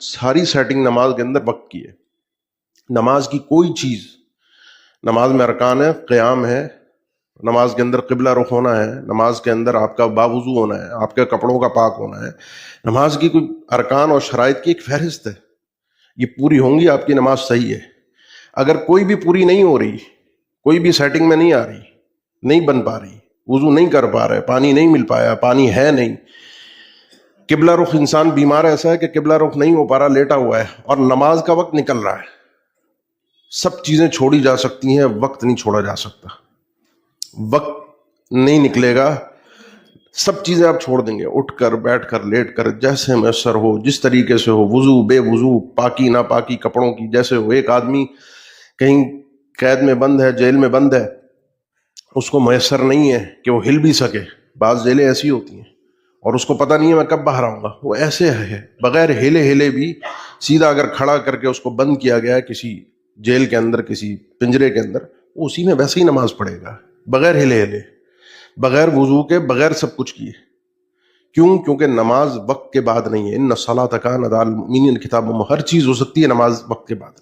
ساری سیٹنگ نماز کے اندر وقت کی ہے. نماز کی کوئی چیز، نماز میں ارکان ہے، قیام ہے، نماز کے اندر قبلہ رخ ہونا ہے، نماز کے اندر آپ کا باوضو ہونا ہے، آپ کے کپڑوں کا پاک ہونا ہے. نماز کی کوئی ارکان اور شرائط کی ایک فہرست ہے، یہ پوری ہوں گی آپ کی نماز صحیح ہے. اگر کوئی بھی پوری نہیں ہو رہی، کوئی بھی سیٹنگ میں نہیں آ رہی، نہیں بن پا رہی، وضو نہیں کر پا رہے، پانی نہیں مل پایا، پانی ہے نہیں، قبلہ رخ انسان بیمار ایسا ہے کہ قبلہ رخ نہیں ہو پا رہا، لیٹا ہوا ہے اور نماز کا وقت نکل رہا ہے. سب چیزیں چھوڑی جا سکتی ہیں، وقت نہیں چھوڑا جا سکتا. وقت نہیں نکلے گا، سب چیزیں آپ چھوڑ دیں گے، اٹھ کر، بیٹھ کر، لیٹ کر، جیسے میسر ہو، جس طریقے سے ہو، وضو بے وضو، پاکی ناپاکی کپڑوں کی جیسے ہو. ایک آدمی کہیں قید میں بند ہے، جیل میں بند ہے، اس کو میسر نہیں ہے کہ وہ ہل بھی سکے. بعض جیلیں ایسی ہوتی ہیں اور اس کو پتہ نہیں ہے میں کب باہر آؤں گا. وہ ایسے ہے، بغیر ہلے بھی سیدھا اگر کھڑا کر کے اس کو بند کیا گیا ہے کسی جیل کے اندر، کسی پنجرے کے اندر، وہ اسی میں ویسے ہی نماز پڑھے گا، بغیر ہلے، بغیر وضو کے، بغیر سب کچھ کیے. کیوں؟ کیونکہ نماز وقت کے بعد نہیں ہے. ان الصلاۃ کانت علی المؤمنین کتابا، ہر چیز ہو سکتی ہے، نماز وقت کے بعد.